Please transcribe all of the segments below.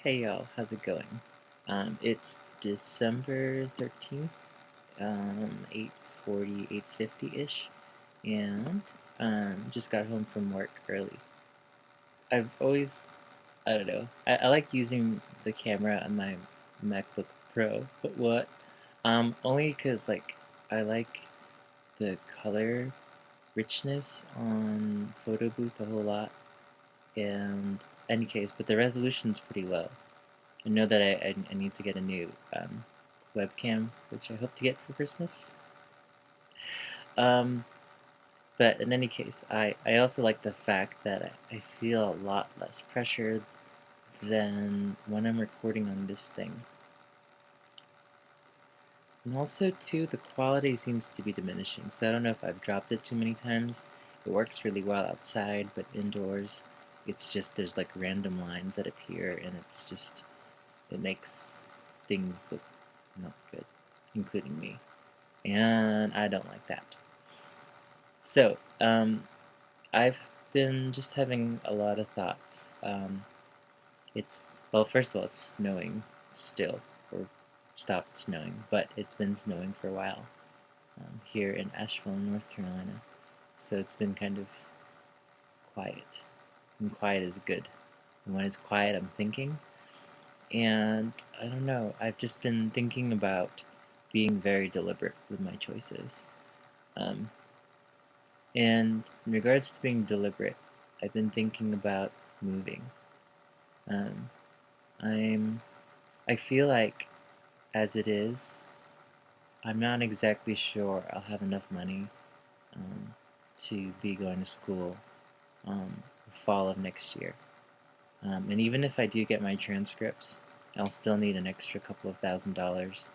Hey y'all, how's it going? It's December 13th, 8:40, 8:50-ish, and just got home from work early. I've always, I don't know, I like using the camera on my MacBook Pro, but what? Only because, like, I like the color richness on Photo Booth a whole lot, and any case, but the resolution's pretty low. I know that I need to get a new webcam, which I hope to get for Christmas. Um, but in any case, I also like the fact that I feel a lot less pressure than when I'm recording on this thing. And also, too, the quality seems to be diminishing, so I don't know if I've dropped it too many times. It works really well outside, but indoors, it's just there's like random lines that appear, and it makes things look not good, including me. And I don't like that. So, I've been just having a lot of thoughts. Well, first of all, it's snowing still, or stopped snowing, but it's been snowing for a while here in Asheville, North Carolina. So it's been kind of quiet. And quiet is good. And when it's quiet, I'm thinking. And I don't know, I've just been thinking about being very deliberate with my choices. Um, and in regards to being deliberate, I've been thinking about moving. Um, I'm, I feel like as it is, I'm not exactly sure I'll have enough money um, to be going to school fall of next year. And even if I do get my transcripts, I'll still need an extra couple of $1,000s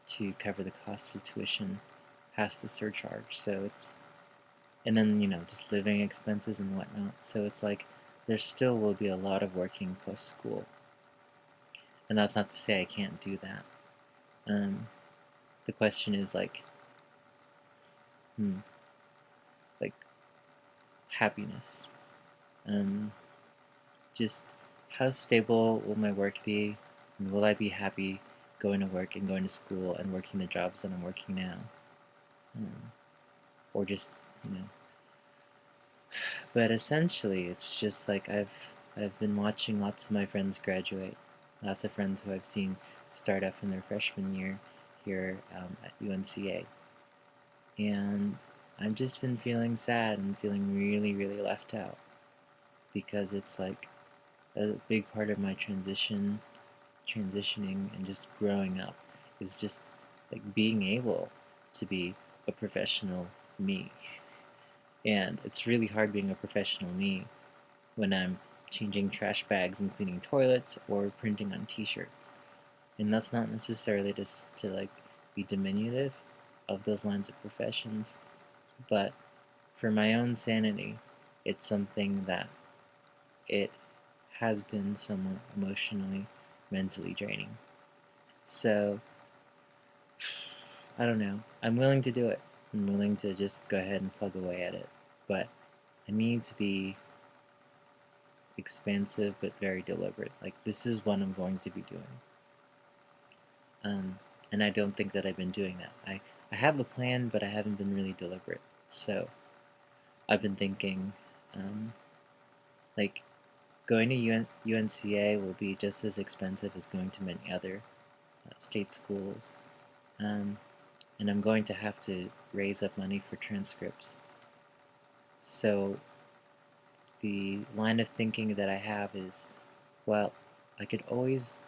to cover the costs of tuition past the surcharge. So and then, just living expenses and whatnot. So it's like there still will be a lot of working plus school. And that's not to say I can't do that. Um, the question is hmm, like happiness. Um, just how stable will my work be? And will I be happy going to work and going to school and working the jobs that I'm working now? Um, or just, you know, but essentially it's just like I've been watching lots of my friends graduate, lots of friends who I've seen start off in their freshman year here at UNCA, and I've just been feeling sad and feeling really, really left out because it's like a big part of my transitioning and just growing up is just like being able to be a professional me. And it's really hard being a professional me when I'm changing trash bags and cleaning toilets or printing on t-shirts. And that's not necessarily just to like be diminutive of those lines of professions, but for my own sanity, it's something that it has been somewhat emotionally, mentally draining. So, I don't know. I'm willing to do it. I'm willing to just go ahead and plug away at it. But I need to be expansive but very deliberate. Like, this is what I'm going to be doing. And I don't think that I've been doing that. I have a plan, but I haven't been really deliberate. So, I've been thinking, um, like, going to UNCA will be just as expensive as going to many other state schools. Um, and I'm going to have to raise up money for transcripts. So the line of thinking that I have is, well, I could always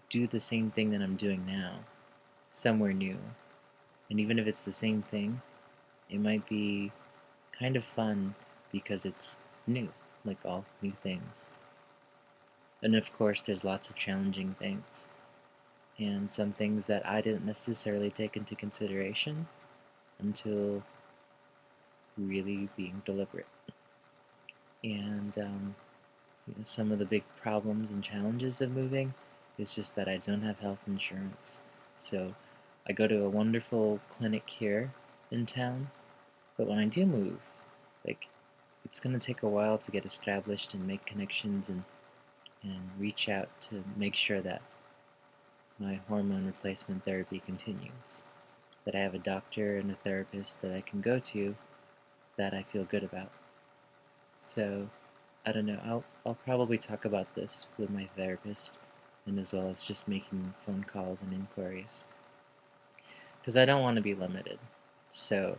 do the same thing that I'm doing now, somewhere new. And even if it's the same thing, it might be kind of fun because it's new, like all new things. And of course, there's lots of challenging things, and some things that I didn't necessarily take into consideration until really being deliberate. And some of the big problems and challenges of moving is just that I don't have health insurance. So I go to a wonderful clinic here in town, but when I do move, like it's gonna take a while to get established and make connections and and reach out to make sure that my hormone replacement therapy continues. That I have a doctor and a therapist that I can go to that I feel good about. So, I don't know, I'll probably talk about this with my therapist, and as well as just making phone calls and inquiries. Because I don't want to be limited. So,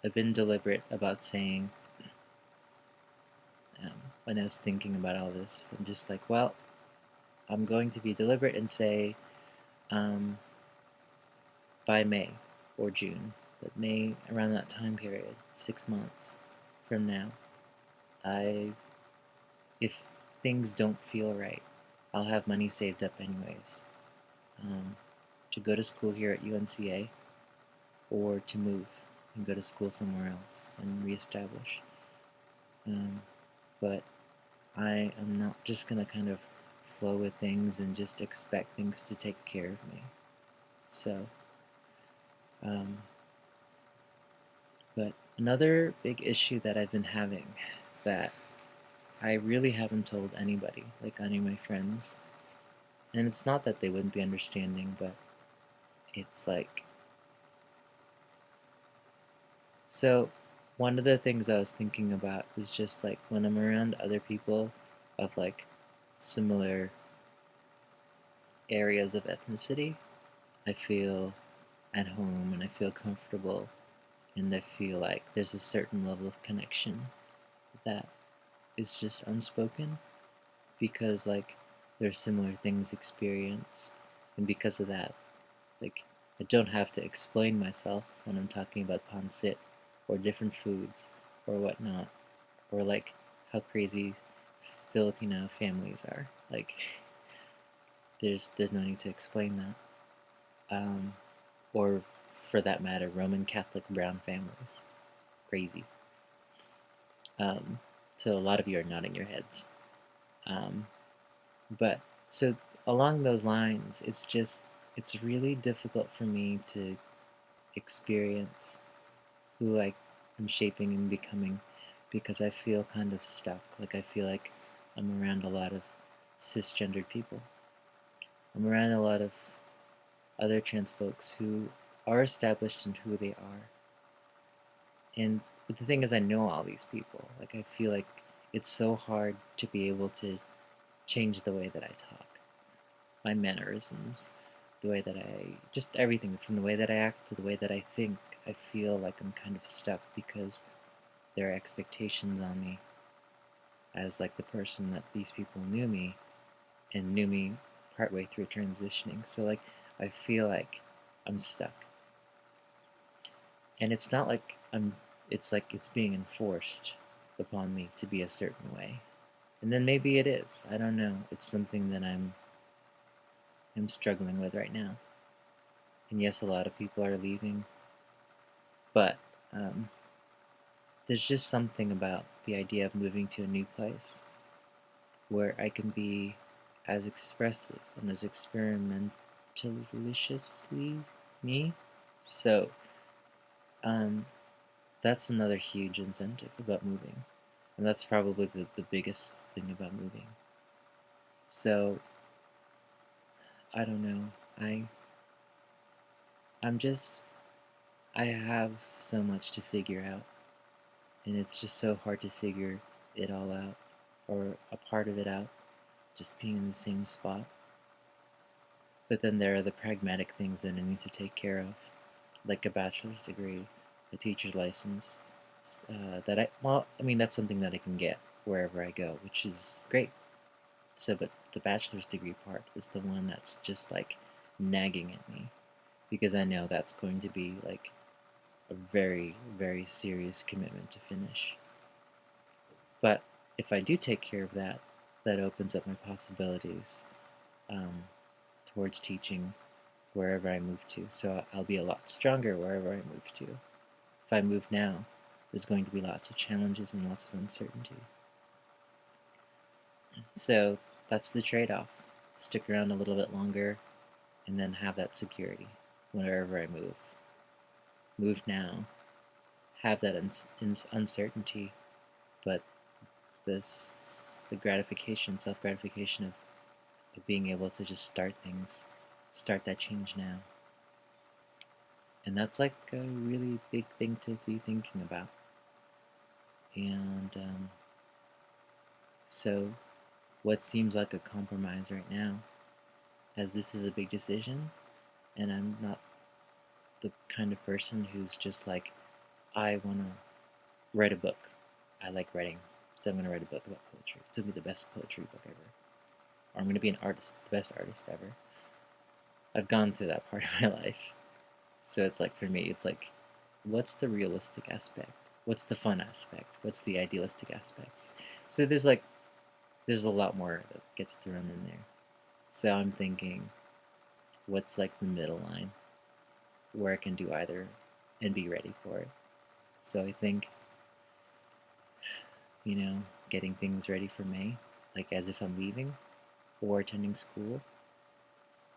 I've been deliberate about saying, when I was thinking about all this, I'm just like, well, I'm going to be deliberate and say, um, by May or June, but May around that time period, 6 months from now, I if things don't feel right, I'll have money saved up anyways, to go to school here at UNCA or to move and go to school somewhere else and reestablish. But I am not just gonna kind of flow with things and just expect things to take care of me. So, but another big issue that I've been having that I really haven't told anybody, like any of my friends, and it's not that they wouldn't be understanding, but it's like, so one of the things I was thinking about is just like when I'm around other people of like similar areas of ethnicity, I feel at home and I feel comfortable and I feel like there's a certain level of connection that is just unspoken because like there's similar things experienced, and because of that, like I don't have to explain myself when I'm talking about pancit or different foods or whatnot, or like how crazy Filipino families are. Like there's no need to explain that. Or for that matter, Roman Catholic brown families. Crazy. So a lot of you are nodding your heads. Um, but so along those lines, it's really difficult for me to experience who I am shaping and becoming because I feel kind of stuck. Like I feel like I'm around a lot of cisgendered people. I'm around a lot of other trans folks who are established in who they are. And but the thing is, I know all these people. Like I feel like it's so hard to be able to change the way that I talk, my mannerisms, the way that I just everything from the way that I act to the way that I think. I feel like I'm kind of stuck because there are expectations on me as like the person that these people knew me and knew me partway through transitioning. So like I feel like I'm stuck. And it's not like it's like it's being enforced upon me to be a certain way. And then maybe it is. I don't know. It's something that I'm struggling with right now. And yes, a lot of people are leaving, but there's just something about the idea of moving to a new place where I can be as expressive and as experimentalishly me. So, that's another huge incentive about moving. And that's probably the biggest thing about moving. So, I don't know. I'm just I have so much to figure out, and it's just so hard to figure it all out or a part of it out just being in the same spot. But then there are the pragmatic things that I need to take care of, like a bachelor's degree, a teacher's license. I mean, that's something that I can get wherever I go, which is great. So, but the bachelor's degree part is the one that's just like nagging at me because I know that's going to be like a very, very serious commitment to finish. But if I do take care of that, that opens up my possibilities um, towards teaching wherever I move to. So I'll be a lot stronger wherever I move to. If I move now, there's going to be lots of challenges and lots of uncertainty. So that's the trade-off. Stick around a little bit longer and then have that security wherever I move. Move now, have that uncertainty, but the gratification, self-gratification of being able to just start things, start that change now. And that's like a really big thing to be thinking about. And so what seems like a compromise right now, as this is a big decision, and I'm not the kind of person who's just like, I want to write a book. I like writing, so I'm going to write a book about poetry. It's going to be the best poetry book ever. Or I'm going to be an artist, the best artist ever. I've gone through that part of my life. So it's like, for me, it's like, what's the realistic aspect? What's the fun aspect? What's the idealistic aspect? So there's a lot more that gets thrown in there. So I'm thinking, what's like the middle line where I can do either and be ready for it? So I think, getting things ready for May, like as if I'm leaving or attending school,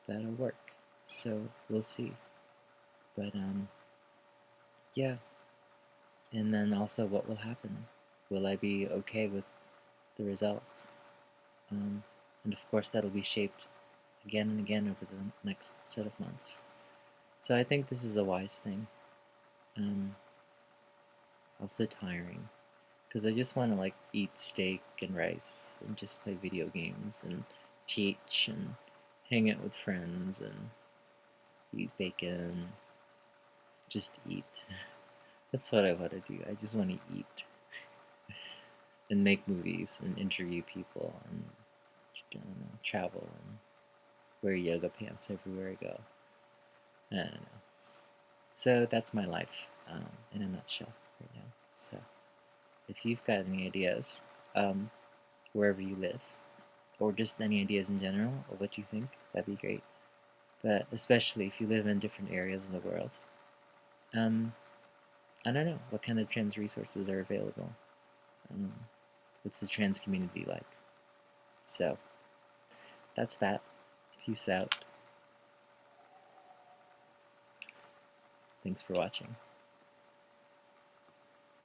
that'll work. So we'll see. But yeah. And then also, what will happen? Will I be okay with the results? And of course, that'll be shaped again and again over the next set of months. So I think this is a wise thing. Also tiring, because I just want to like eat steak and rice and just play video games and teach and hang out with friends and eat bacon. Just eat. That's what I want to do. I just want to eat and make movies and interview people and travel and wear yoga pants everywhere I go. I don't know. So that's my life in a nutshell right now. So if you've got any ideas, wherever you live, or just any ideas in general of what you think, that'd be great. But especially if you live in different areas of the world, I don't know what kind of trans resources are available. What's the trans community like? So that's that. Peace out. Thanks for watching.